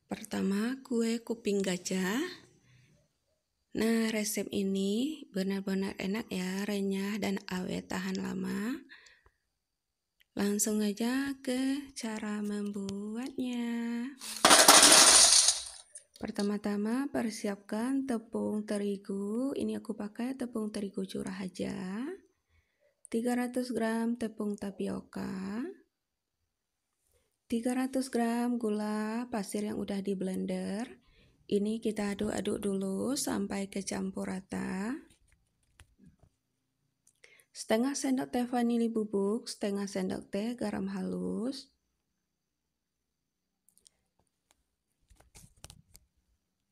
Pertama, kue kuping gajah. Nah, resep ini benar-benar enak ya, renyah dan awet tahan lama. Langsung aja ke cara membuatnya. Pertama-tama persiapkan tepung terigu. Ini aku pakai tepung terigu curah aja. 300 gram tepung tapioka. 300 gram gula pasir yang udah di blender. Ini kita aduk-aduk dulu sampai kecampur rata. Setengah sendok teh vanili bubuk, setengah sendok teh garam halus.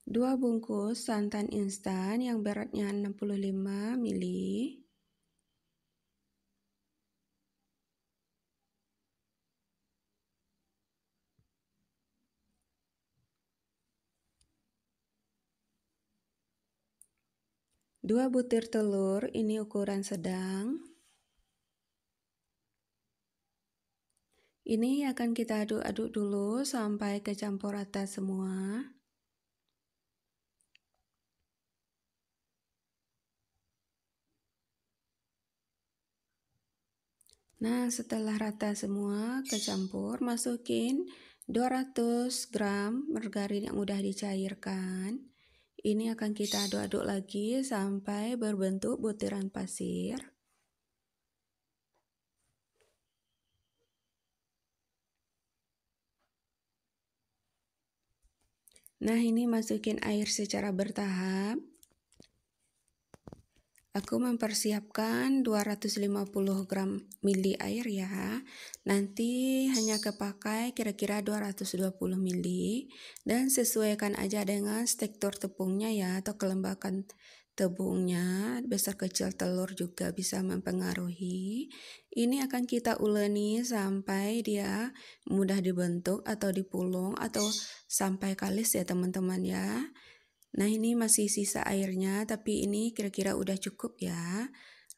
Dua bungkus santan instan yang beratnya 65 ml. 2 butir telur, ini ukuran sedang. Ini akan kita aduk-aduk dulu sampai kecampur rata semua. Nah, setelah rata semua kecampur, masukin 200 gram margarin yang udah dicairkan. Ini akan kita aduk-aduk lagi sampai berbentuk butiran pasir. Nah, ini masukin air secara bertahap. Aku mempersiapkan 250 gram mili air ya. Nanti hanya kepakai kira-kira 220 mili. Dan sesuaikan aja dengan tekstur tepungnya ya, atau kelembapan tepungnya. Besar kecil telur juga bisa mempengaruhi. Ini akan kita uleni sampai dia mudah dibentuk atau dipulung atau sampai kalis ya teman-teman ya. Nah, ini masih sisa airnya, tapi ini kira-kira udah cukup ya.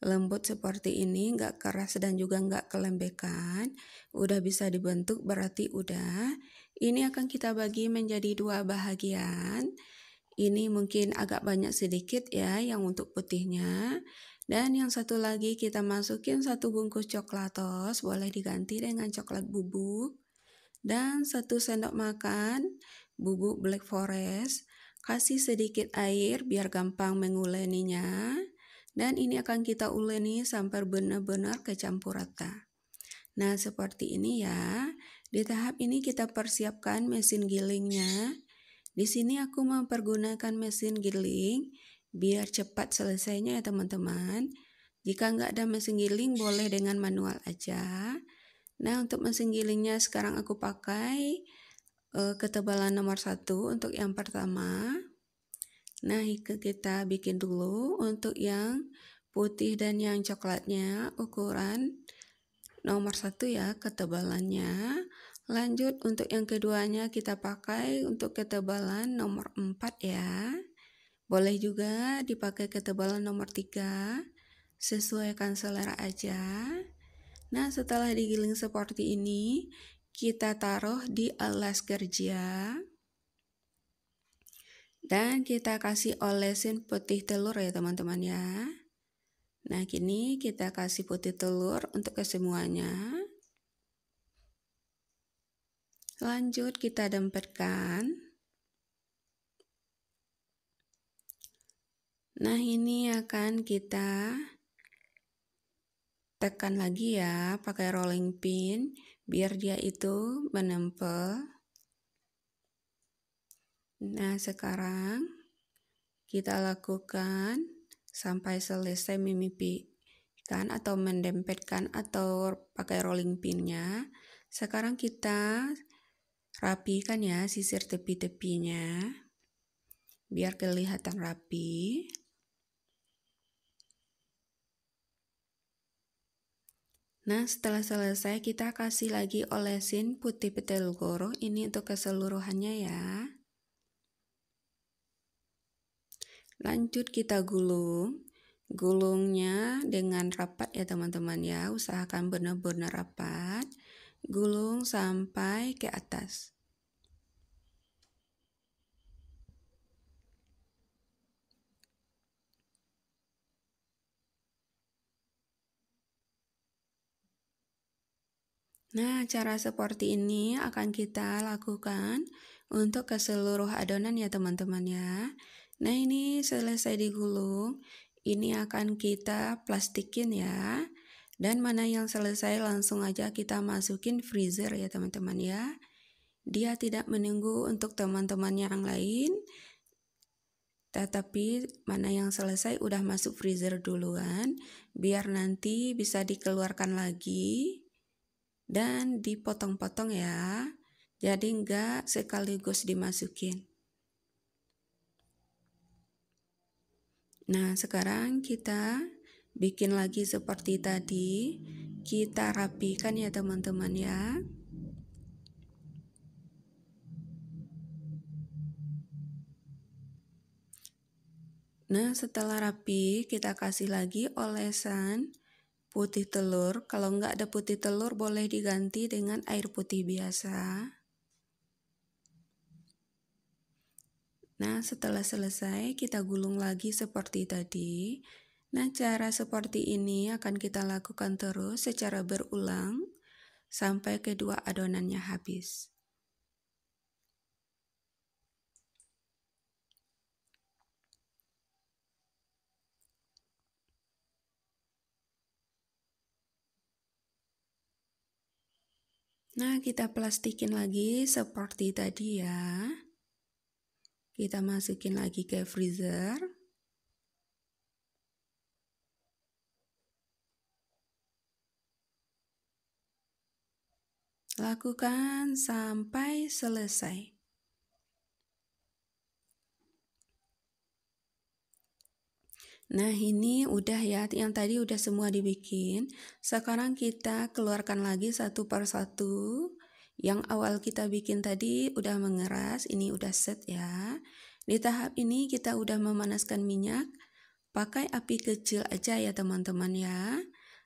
Lembut seperti ini, nggak keras dan juga nggak kelembekan. Udah bisa dibentuk, berarti udah. Ini akan kita bagi menjadi 2 bagian. Ini mungkin agak banyak sedikit ya, yang untuk putihnya. Dan yang satu lagi kita masukin 1 bungkus coklatos, boleh diganti dengan coklat bubuk. Dan 1 sendok makan bubuk black forest. Kasih sedikit air biar gampang menguleninya. Dan ini akan kita uleni sampai benar-benar kecampur rata. Nah, seperti ini ya. Di tahap ini kita persiapkan mesin gilingnya. Di sini aku mempergunakan mesin giling biar cepat selesainya ya teman-teman. Jika nggak ada mesin giling boleh dengan manual aja. Nah, untuk mesin gilingnya sekarang aku pakai ketebalan nomor 1 untuk yang pertama. Nah, kita bikin dulu untuk yang putih dan yang coklatnya ukuran nomor 1 ya ketebalannya. Lanjut untuk yang keduanya kita pakai untuk ketebalan nomor 4 ya. Boleh juga dipakai ketebalan nomor 3. Sesuaikan selera aja. Nah, setelah digiling seperti ini, kita taruh di alas kerja. Dan kita kasih olesin putih telur ya teman-teman ya. Nah, kini kita kasih putih telur untuk kesemuanya. Lanjut kita dempetkan. Nah, ini akan kita tekan lagi ya pakai rolling pin biar dia itu menempel. Nah, sekarang kita lakukan sampai selesai memipihkan atau mendempetkan atau pakai rolling pinnya. Sekarang kita rapikan ya sisir tepi-tepinya biar kelihatan rapi. Nah, setelah selesai kita kasih lagi olesin putih petel goro ini untuk keseluruhannya ya. Lanjut kita gulung. Gulungnya dengan rapat ya teman-teman ya. Usahakan benar-benar rapat. Gulung sampai ke atas. Nah, cara seperti ini akan kita lakukan untuk ke seluruh adonan ya teman-teman ya. Nah, ini selesai digulung, ini akan kita plastikin ya. Dan mana yang selesai langsung aja kita masukin freezer ya teman-teman ya. Dia tidak menunggu untuk teman-teman yang lain. Tetapi mana yang selesai udah masuk freezer duluan, biar nanti bisa dikeluarkan lagi dan dipotong-potong ya. Jadi enggak sekaligus dimasukin. Nah, sekarang kita bikin lagi seperti tadi. Kita rapikan ya teman-teman ya. Nah, setelah rapi, kita kasih lagi olesan putih telur. Kalau nggak ada putih telur, boleh diganti dengan air putih biasa. Nah, setelah selesai, kita gulung lagi seperti tadi. Nah, cara seperti ini akan kita lakukan terus secara berulang sampai kedua adonannya habis. Nah, kita plastikin lagi seperti tadi ya. Kita masukin lagi ke freezer. Lakukan sampai selesai. Nah, ini udah ya, yang tadi udah semua dibikin. Sekarang kita keluarkan lagi satu per satu. Yang awal kita bikin tadi udah mengeras, ini udah set ya. Di tahap ini kita udah memanaskan minyak. Pakai api kecil aja ya teman-teman ya.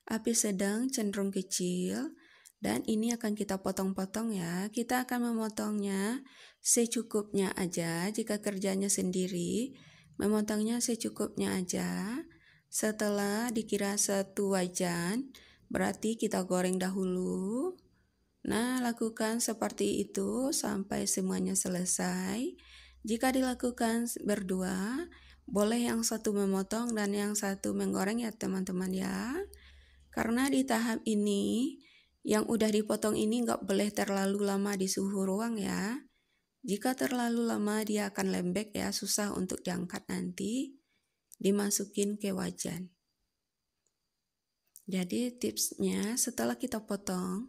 Api sedang cenderung kecil. Dan ini akan kita potong-potong ya. Kita akan memotongnya secukupnya aja jika kerjanya sendiri. Memotongnya secukupnya aja. Setelah dikira satu wajan, berarti kita goreng dahulu. Nah, lakukan seperti itu sampai semuanya selesai. Jika dilakukan berdua, boleh yang satu memotong dan yang satu menggoreng ya teman-teman ya. Karena di tahap ini, yang udah dipotong ini nggak boleh terlalu lama di suhu ruang ya. Jika terlalu lama dia akan lembek ya, susah untuk diangkat nanti, dimasukin ke wajan. Jadi tipsnya setelah kita potong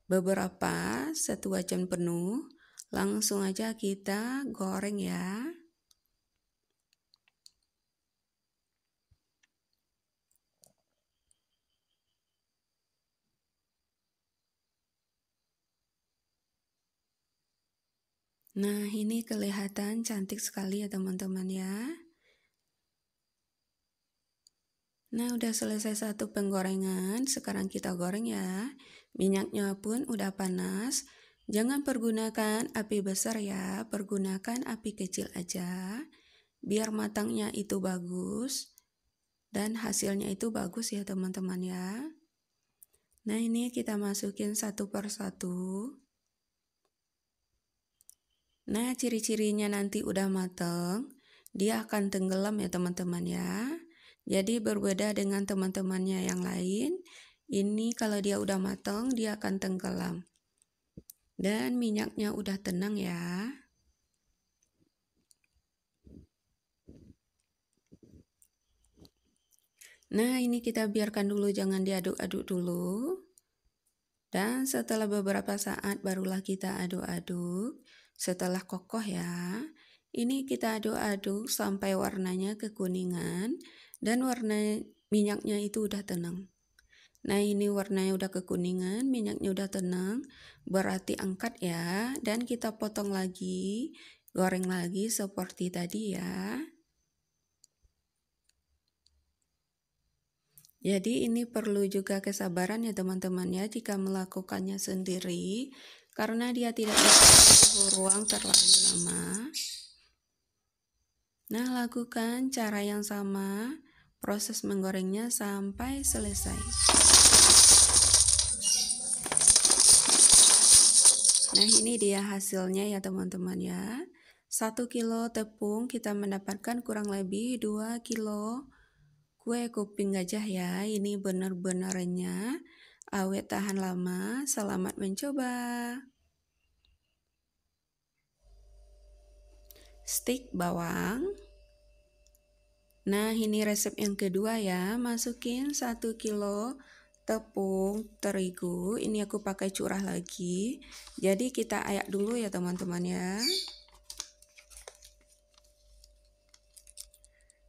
beberapa satu wajan penuh, langsung aja kita goreng ya. Nah, ini kelihatan cantik sekali ya teman-teman ya. Nah, udah selesai satu penggorengan, sekarang kita goreng ya. Minyaknya pun udah panas. Jangan pergunakan api besar ya, pergunakan api kecil aja. Biar matangnya itu bagus dan hasilnya itu bagus ya teman-teman ya. Nah, ini kita masukin satu per satu. Nah, ciri-cirinya nanti udah matang, dia akan tenggelam ya teman-teman ya. Jadi berbeda dengan teman-temannya yang lain, ini kalau dia udah matang, dia akan tenggelam. Dan minyaknya udah tenang ya. Nah, ini kita biarkan dulu, jangan diaduk-aduk dulu. Dan setelah beberapa saat barulah kita aduk-aduk. Setelah kokoh ya, ini kita aduk-aduk sampai warnanya kekuningan dan warna minyaknya itu udah tenang. Nah, ini warnanya udah kekuningan, minyaknya udah tenang, berarti angkat ya, dan kita potong lagi, goreng lagi seperti tadi ya. Jadi ini perlu juga kesabaran ya teman-teman ya jika melakukannya sendiri. Karena dia tidak bisa suhu ruang terlalu lama. Nah, lakukan cara yang sama, proses menggorengnya sampai selesai. Nah, ini dia hasilnya ya teman-teman ya. 1 kilo tepung kita mendapatkan kurang lebih 2 kilo kue kuping gajah ya. Ini benar-benarnya awet tahan lama. Selamat mencoba. Stik bawang. Nah, ini resep yang kedua ya. Masukin 1 kilo tepung terigu. Ini aku pakai curah lagi. Jadi kita ayak dulu ya teman-teman ya.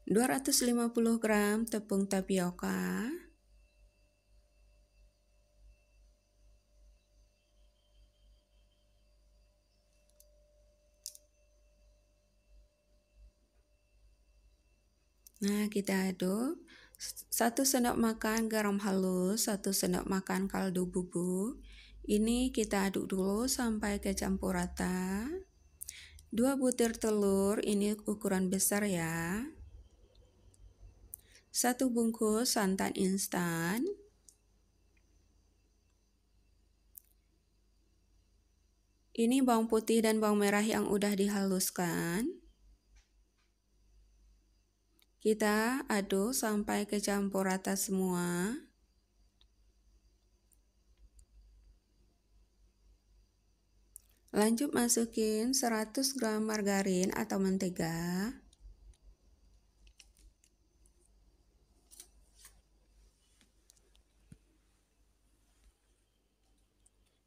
250 gram tepung tapioka. Nah, kita aduk. 1 sendok makan garam halus, 1 sendok makan kaldu bubuk. Ini kita aduk dulu sampai kecampur rata. 2 butir telur, ini ukuran besar ya. 1 bungkus santan instan. Ini bawang putih dan bawang merah yang udah dihaluskan. Kita aduk sampai kecampur rata semua. Lanjut masukin 100 gram margarin atau mentega.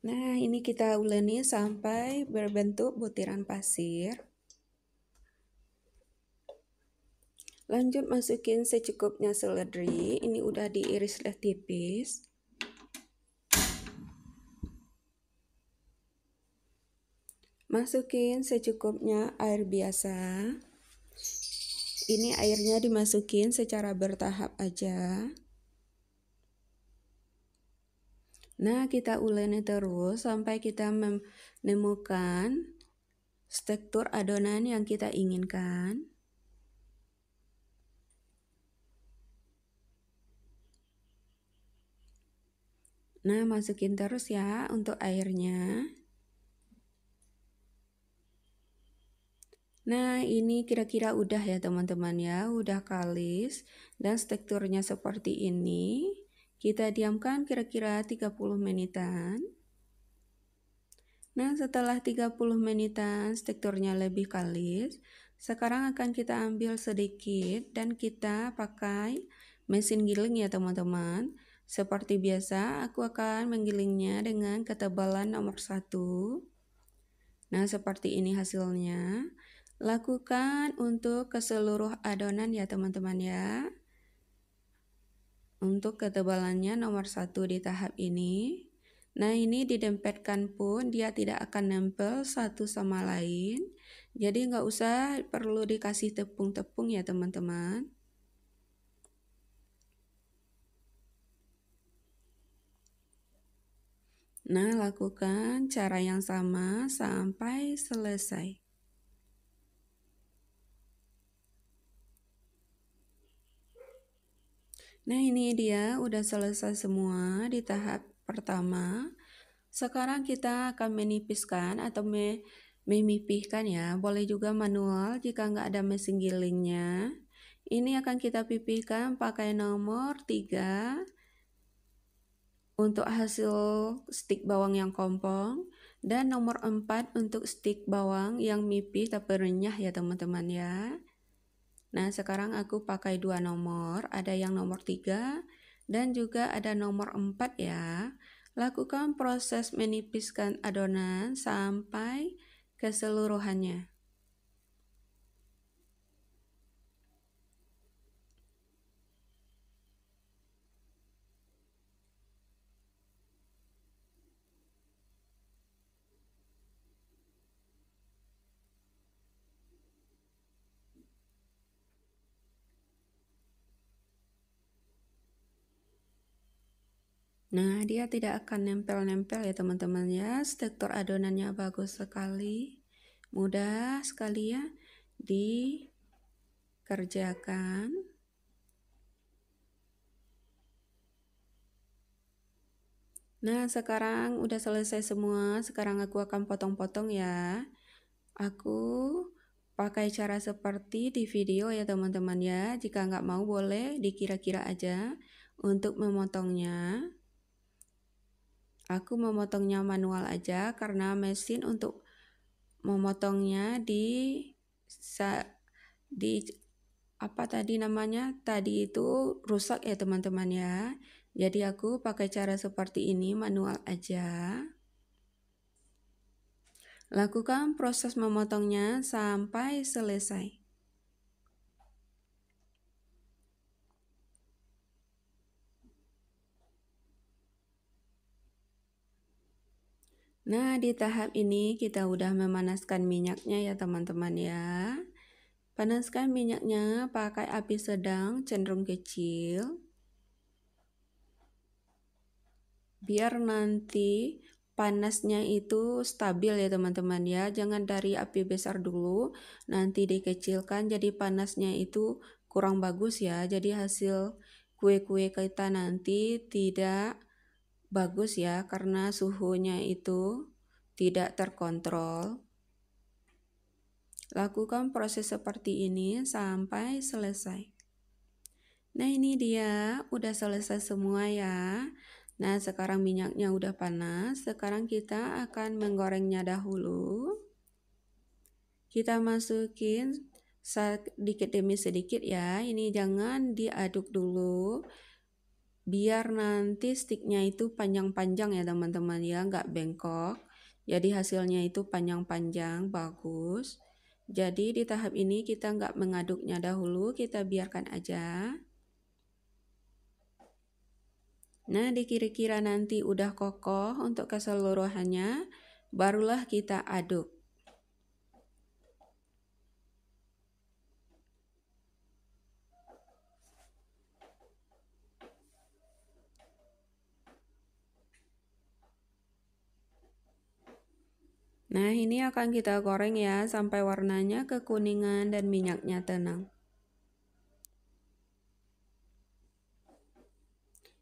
Nah, ini kita uleni sampai berbentuk butiran pasir. Lanjut masukin secukupnya seledri, ini udah diiris tipis. Masukin secukupnya air biasa. Ini airnya dimasukin secara bertahap aja. Nah, kita uleni terus sampai kita menemukan tekstur adonan yang kita inginkan. Nah, masukin terus ya untuk airnya. Nah, ini kira-kira udah ya teman-teman ya, udah kalis dan teksturnya seperti ini. Kita diamkan kira-kira 30 menitan. Nah, setelah 30 menitan teksturnya lebih kalis, sekarang akan kita ambil sedikit dan kita pakai mesin giling ya teman-teman. Seperti biasa, aku akan menggilingnya dengan ketebalan nomor 1. Nah, seperti ini hasilnya. Lakukan untuk keseluruh adonan ya teman-teman ya. Untuk ketebalannya nomor 1 di tahap ini. Nah, ini didempetkan pun dia tidak akan nempel satu sama lain. Jadi nggak usah perlu dikasih tepung-tepung ya teman-teman. Nah, lakukan cara yang sama sampai selesai. Nah, ini dia udah selesai semua di tahap pertama. Sekarang kita akan menipiskan atau memipihkan ya. Boleh juga manual jika nggak ada mesin gilingnya. Ini akan kita pipihkan pakai nomor 3. Untuk hasil stik bawang yang kompong dan nomor 4 untuk stik bawang yang mipih tapi renyah ya teman-teman ya. Nah, sekarang aku pakai 2 nomor, ada yang nomor 3 dan juga ada nomor 4 ya. Lakukan proses menipiskan adonan sampai keseluruhannya. Nah, dia tidak akan nempel-nempel ya teman-teman ya. Tekstur adonannya bagus sekali. Mudah sekali ya dikerjakan. Nah, sekarang udah selesai semua. Sekarang aku akan potong-potong ya. Aku pakai cara seperti di video ya teman-teman ya. Jika nggak mau boleh dikira-kira aja untuk memotongnya. Aku memotongnya manual aja karena mesin untuk memotongnya di apa tadi namanya? Tadi itu rusak ya teman-teman ya. Jadi aku pakai cara seperti ini manual aja. Lakukan proses memotongnya sampai selesai. Nah, di tahap ini kita udah memanaskan minyaknya ya teman-teman ya. Panaskan minyaknya pakai api sedang cenderung kecil. Biar nanti panasnya itu stabil ya teman-teman ya. Jangan dari api besar dulu, nanti dikecilkan jadi panasnya itu kurang bagus ya. Jadi hasil kue-kue kita nanti tidak bagus ya karena suhunya itu tidak terkontrol. Lakukan proses seperti ini sampai selesai. Nah, ini dia udah selesai semua ya. Nah, sekarang minyaknya udah panas. Sekarang kita akan menggorengnya dahulu. Kita masukin sedikit demi sedikit ya. Ini jangan diaduk dulu. Biar nanti sticknya itu panjang-panjang ya teman-teman ya, nggak bengkok. Jadi hasilnya itu panjang-panjang, bagus. Jadi di tahap ini kita nggak mengaduknya dahulu, kita biarkan aja. Nah, dikira-kira nanti udah kokoh untuk keseluruhannya, barulah kita aduk. Nah, ini akan kita goreng ya sampai warnanya kekuningan dan minyaknya tenang.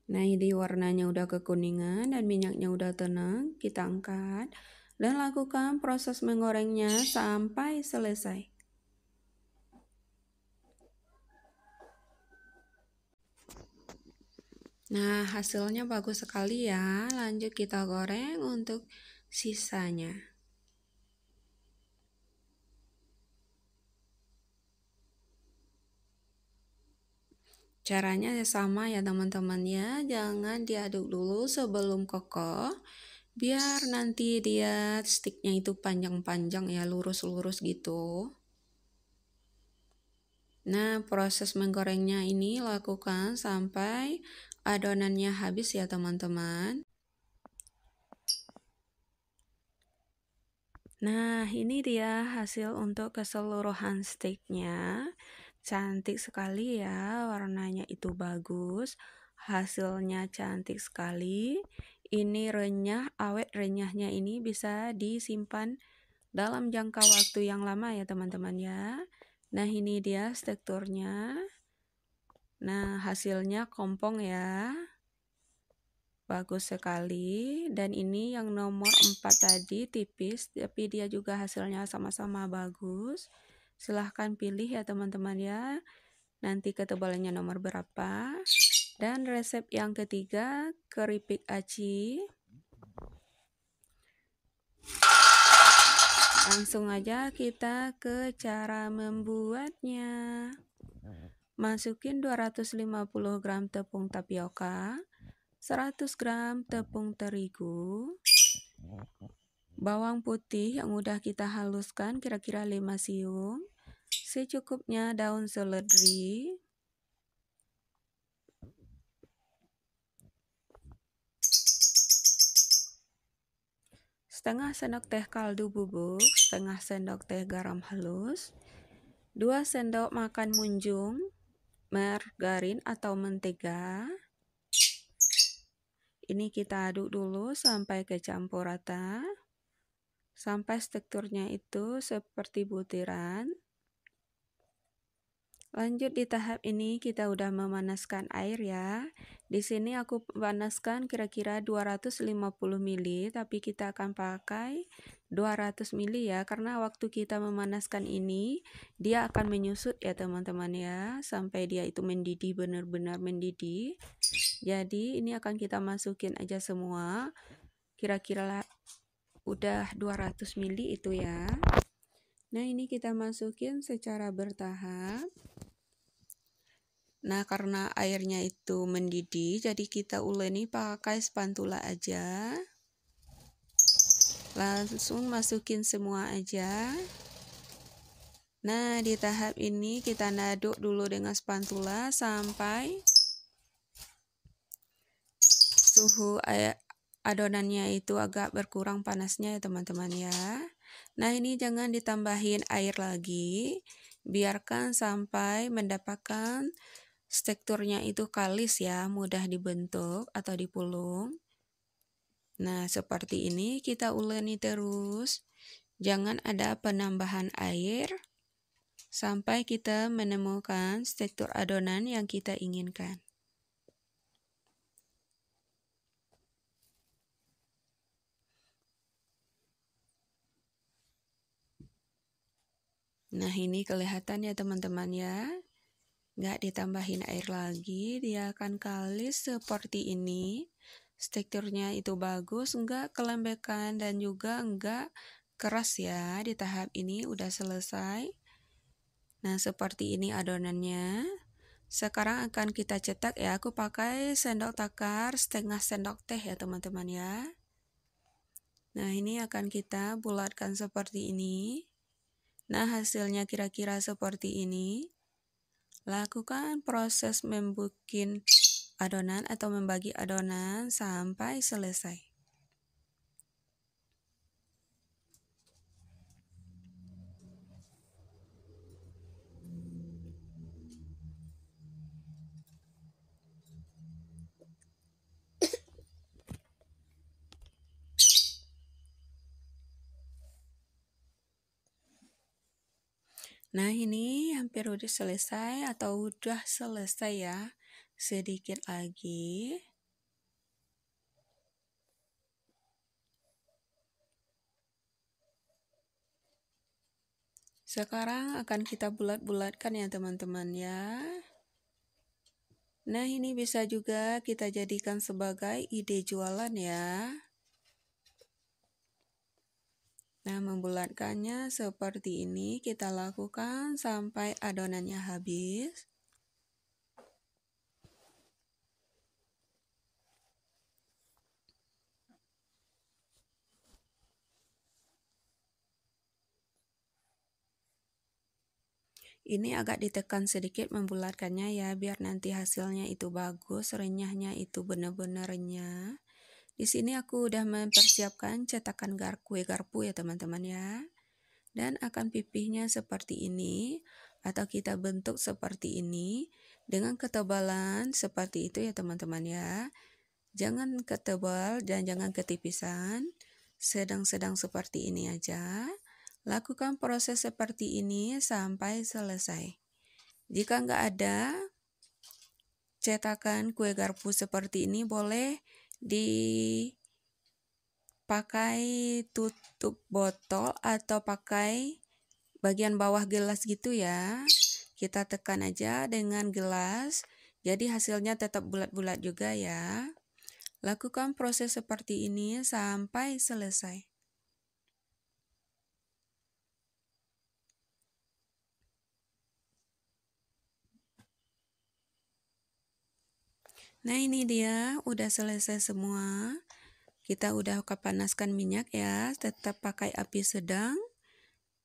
Nah, ini warnanya udah kekuningan dan minyaknya udah tenang, kita angkat dan lakukan proses menggorengnya sampai selesai. Nah, hasilnya bagus sekali ya. Lanjut kita goreng untuk sisanya. Caranya sama ya teman-teman ya, jangan diaduk dulu sebelum kokoh, biar nanti dia sticknya itu panjang-panjang ya, lurus-lurus gitu. Nah, proses menggorengnya ini lakukan sampai adonannya habis ya teman-teman. Nah, ini dia hasil untuk keseluruhan steaknya. Cantik sekali ya, warnanya itu bagus. Hasilnya cantik sekali. Ini renyah, awet renyahnya ini bisa disimpan dalam jangka waktu yang lama ya teman-teman ya. Nah, ini dia teksturnya. Nah, hasilnya kompong ya. Bagus sekali, dan ini yang nomor 4 tadi tipis tapi dia juga hasilnya sama-sama bagus. Silahkan pilih ya teman-teman ya, nanti ketebalannya nomor berapa. Dan resep yang ketiga, keripik aci. Langsung aja kita ke cara membuatnya. Masukin 250 gram tepung tapioka, 100 gram tepung terigu, bawang putih yang udah kita haluskan kira-kira 5 siung, secukupnya daun seledri, setengah sendok teh kaldu bubuk, setengah sendok teh garam halus, 2 sendok makan munjung margarin atau mentega. Ini kita aduk dulu sampai kecampur rata, sampai teksturnya itu seperti butiran. Lanjut di tahap ini kita udah memanaskan air ya. Di sini aku panaskan kira-kira 250 ml, tapi kita akan pakai 200 ml ya, karena waktu kita memanaskan ini dia akan menyusut ya teman-teman ya, sampai dia itu mendidih, benar-benar mendidih. Jadi ini akan kita masukin aja semua, kira-kira udah 200 ml itu ya. Nah ini kita masukin secara bertahap. Nah, karena airnya itu mendidih, jadi kita uleni pakai spatula aja. Langsung masukin semua aja. Nah, di tahap ini kita aduk dulu dengan spatula sampai suhu adonannya itu agak berkurang panasnya ya teman-teman ya. Nah, ini jangan ditambahin air lagi. Biarkan sampai mendapatkan teksturnya itu kalis ya, mudah dibentuk atau dipulung. Nah, seperti ini kita uleni terus. Jangan ada penambahan air sampai kita menemukan tekstur adonan yang kita inginkan. Nah, ini kelihatan ya teman-teman ya. Nggak ditambahin air lagi, dia akan kalis seperti ini. Teksturnya itu bagus, nggak kelembekan dan juga nggak keras ya. Di tahap ini udah selesai. Nah, seperti ini adonannya. Sekarang akan kita cetak ya. Aku pakai sendok takar setengah sendok teh ya teman-teman ya. Nah, ini akan kita bulatkan seperti ini. Nah, hasilnya kira-kira seperti ini. Lakukan proses membuat adonan atau membagi adonan sampai selesai. Nah, ini hampir udah selesai atau udah selesai ya. Sedikit lagi. Sekarang akan kita bulat-bulatkan ya teman-teman ya. Nah, ini bisa juga kita jadikan sebagai ide jualan ya. Nah, membulatkannya seperti ini kita lakukan sampai adonannya habis. Ini agak ditekan sedikit membulatkannya ya, biar nanti hasilnya itu bagus, renyahnya itu benar-benar renyah. Di sini aku udah mempersiapkan cetakan kue garpu ya teman-teman ya. Dan akan pipihnya seperti ini, atau kita bentuk seperti ini, dengan ketebalan seperti itu ya teman-teman ya. Jangan ketebal dan jangan ketipisan, sedang-sedang seperti ini aja. Lakukan proses seperti ini sampai selesai. Jika nggak ada cetakan kue garpu seperti ini, boleh dipakai tutup botol atau pakai bagian bawah gelas gitu ya. Kita tekan aja dengan gelas, jadi hasilnya tetap bulat-bulat juga ya. Lakukan proses seperti ini sampai selesai. Nah, ini dia udah selesai semua. Kita udah kepanaskan minyak ya, tetap pakai api sedang,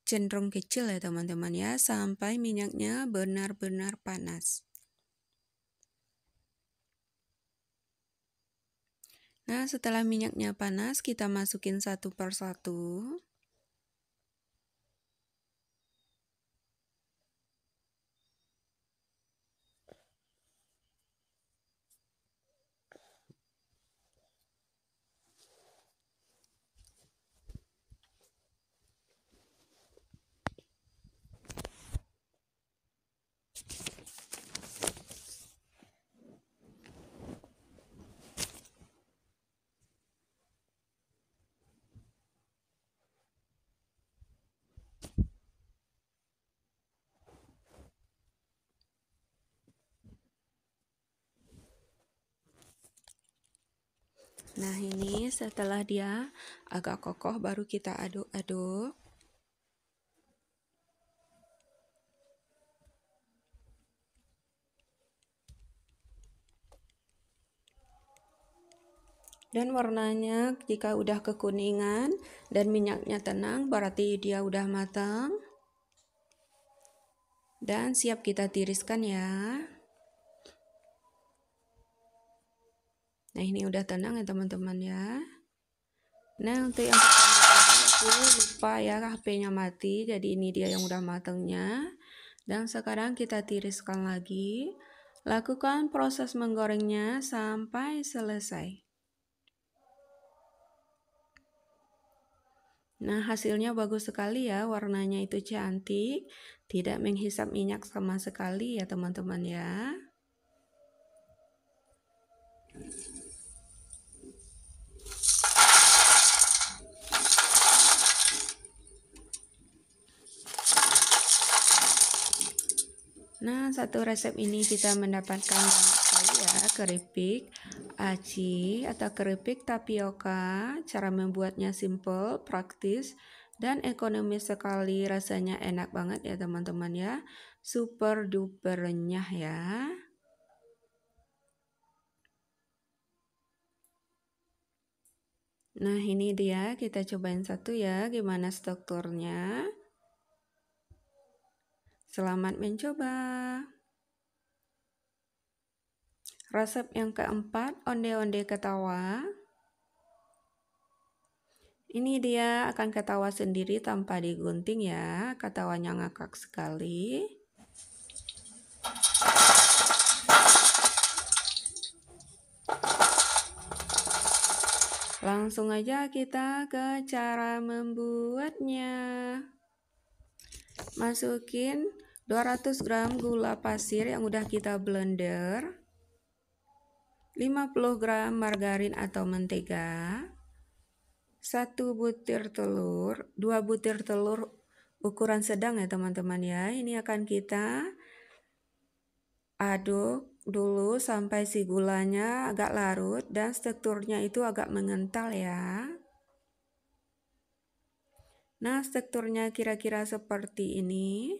cenderung kecil ya teman-teman ya, sampai minyaknya benar-benar panas. Nah, setelah minyaknya panas, kita masukin satu persatu. Nah ini setelah dia agak kokoh baru kita aduk-aduk. Dan warnanya jika udah kekuningan dan minyaknya tenang berarti dia udah matang. Dan siap kita tiriskan ya. Nah ini udah tenang ya teman-teman ya. Nah untuk yang pertama tadi aku lupa ya HP-nya mati. Jadi ini dia yang udah matangnya. Dan sekarang kita tiriskan lagi. Lakukan proses menggorengnya sampai selesai. Nah hasilnya bagus sekali ya, warnanya itu cantik, tidak menghisap minyak sama sekali ya teman-teman ya. Nah satu resep ini kita mendapatkan banyak sekali ya, keripik aci atau keripik tapioka. Cara membuatnya simple, praktis, dan ekonomis sekali, rasanya enak banget ya teman-teman ya, super duper renyah ya. Nah ini dia, kita cobain satu ya, gimana strukturnya. Selamat mencoba. Resep yang keempat, onde-onde ketawa. Ini dia akan ketawa sendiri tanpa digunting ya, ketawanya ngakak sekali. Langsung aja kita ke cara membuatnya. Masukin 200 gram gula pasir yang udah kita blender, 50 gram margarin atau mentega, 1 butir telur, 2 butir telur ukuran sedang ya teman-teman ya. Ini akan kita aduk dulu sampai si gulanya agak larut dan teksturnya itu agak mengental ya. Nah teksturnya kira-kira seperti ini.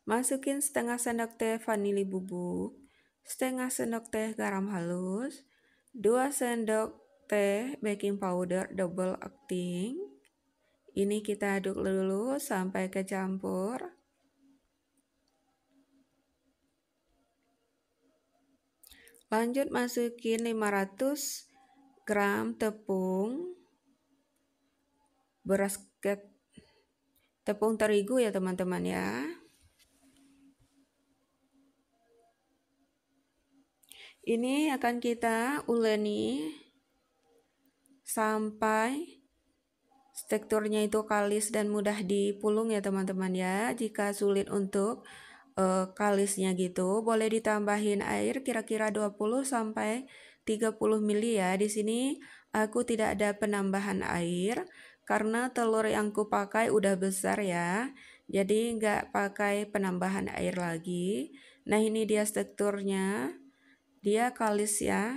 Masukin setengah sendok teh vanili bubuk, setengah sendok teh garam halus, 2 sendok teh baking powder double acting. Ini kita aduk dulu sampai kecampur. Lanjut masukin 500 gram tepung beras tepung terigu ya teman-teman ya. Ini akan kita uleni sampai teksturnya itu kalis dan mudah dipulung ya teman-teman ya. Jika sulit untuk kalisnya gitu, boleh ditambahin air kira-kira 20 sampai 30 ml ya. Di sini aku tidak ada penambahan air karena telur yang kupakai udah besar ya. Jadi nggak pakai penambahan air lagi. Nah ini dia teksturnya. Dia kalis ya,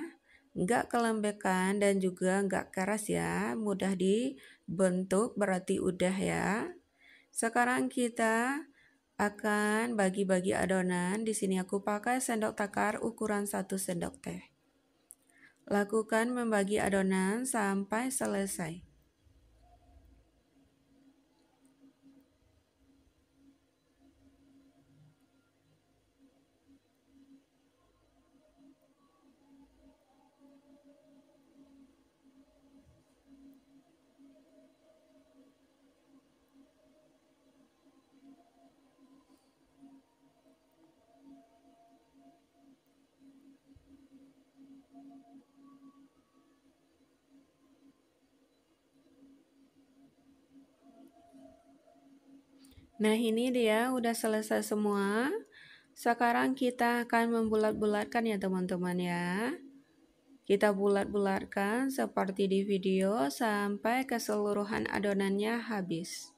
nggak kelembekan dan juga nggak keras ya, mudah dibentuk berarti udah ya. Sekarang kita akan bagi-bagi adonan. Di sini aku pakai sendok takar ukuran 1 sendok teh. Lakukan membagi adonan sampai selesai. Nah ini dia udah selesai semua. Sekarang kita akan membulat-bulatkan ya teman-teman ya. Kita bulat-bulatkan seperti di video sampai keseluruhan adonannya habis.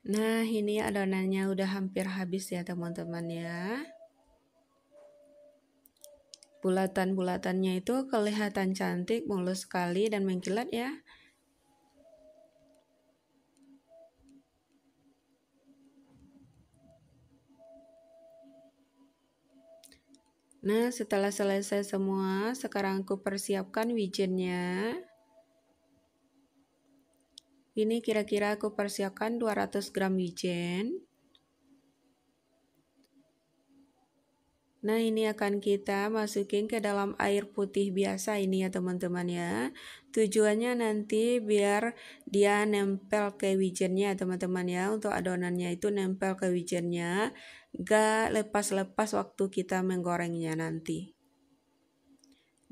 Nah, ini adonannya udah hampir habis ya teman-teman ya. Bulatan-bulatannya itu kelihatan cantik, mulus sekali dan mengkilat ya. Nah, setelah selesai semua, sekarang aku persiapkan wijennya. Ini kira-kira aku persiapkan 200 gram wijen. Nah, ini akan kita masukin ke dalam air putih biasa ini ya teman-teman ya. Tujuannya nanti biar dia nempel ke wijennya teman-teman ya. Untuk adonannya itu nempel ke wijennya, gak lepas-lepas waktu kita menggorengnya nanti.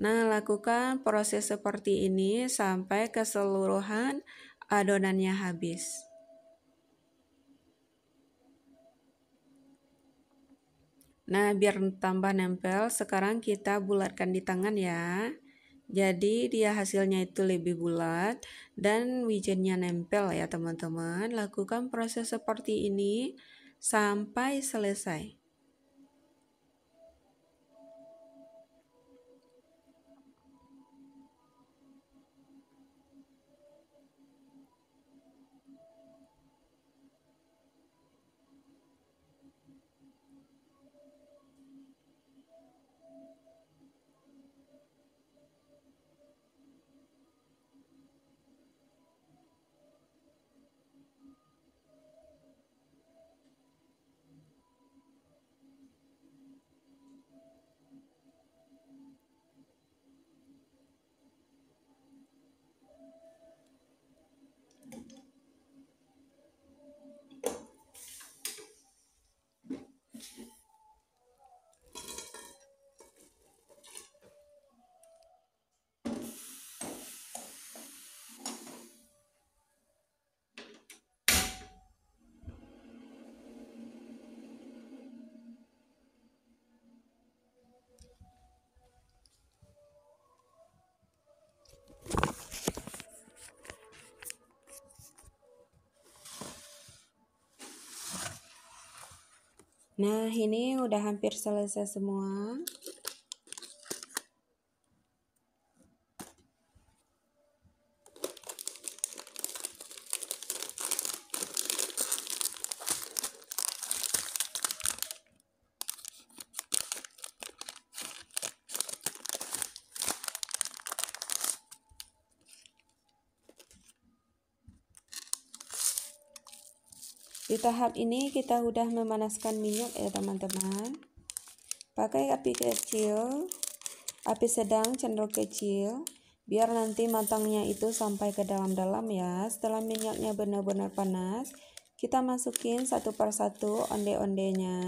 Nah, lakukan proses seperti ini sampai keseluruhan adonannya habis. Nah, biar tambah nempel, sekarang kita bulatkan di tangan ya. Jadi dia hasilnya itu lebih bulat dan wijennya nempel ya teman-teman. Lakukan proses seperti ini sampai selesai. Nah, ini udah hampir selesai semua. Di tahap ini kita udah memanaskan minyak ya teman-teman. Pakai api kecil, api sedang cenderung kecil, biar nanti matangnya itu sampai ke dalam-dalam ya. Setelah minyaknya benar-benar panas, kita masukin satu persatu onde-ondenya.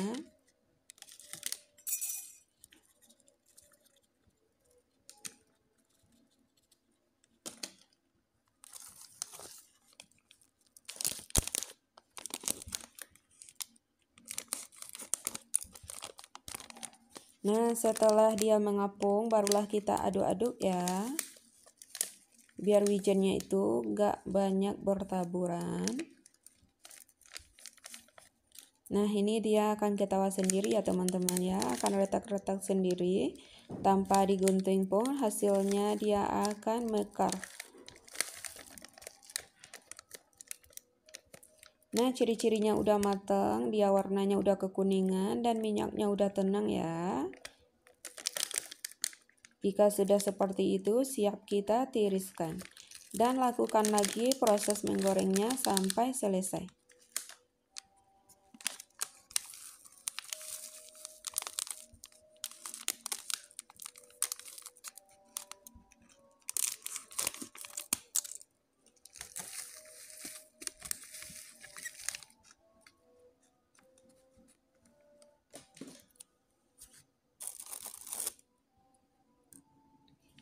Nah, setelah dia mengapung, barulah kita aduk-aduk ya. Biar wijennya itu gak banyak bertaburan. Nah, ini dia akan ketawa sendiri ya teman-teman ya. Akan retak-retak sendiri. Tanpa digunting pun hasilnya dia akan mekar. Nah, ciri-cirinya udah matang, dia warnanya udah kekuningan dan minyaknya udah tenang ya. Jika sudah seperti itu, siap kita tiriskan. Dan lakukan lagi proses menggorengnya sampai selesai.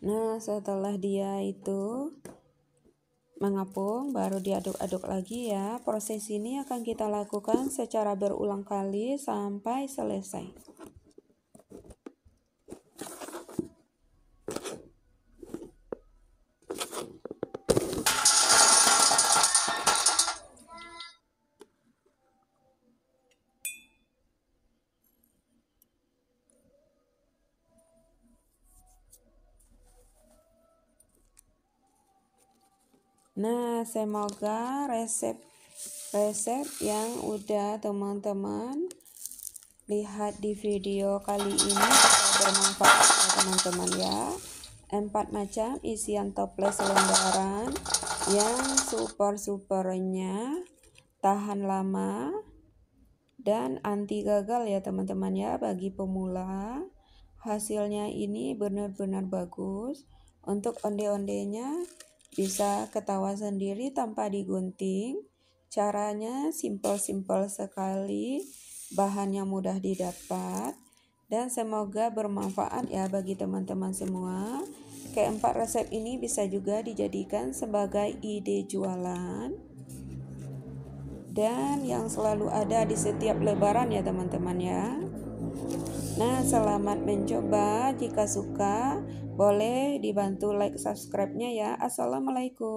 Nah, setelah dia itu mengapung, baru diaduk-aduk lagi ya. Proses ini akan kita lakukan secara berulang kali sampai selesai. Nah, semoga resep yang udah teman-teman lihat di video kali ini bisa bermanfaat ya teman-teman ya. 4 macam isian toples lembaran yang super-supernya tahan lama dan anti gagal ya teman-teman ya bagi pemula. Hasilnya ini benar-benar bagus. Untuk onde-ondenya bisa ketawa sendiri tanpa digunting. Caranya simple-simple sekali, bahannya mudah didapat, dan semoga bermanfaat ya bagi teman-teman semua. Keempat resep ini bisa juga dijadikan sebagai ide jualan dan yang selalu ada di setiap lebaran ya teman-teman ya. Nah, selamat mencoba. Jika suka boleh dibantu like subscribe-nya ya. Assalamualaikum.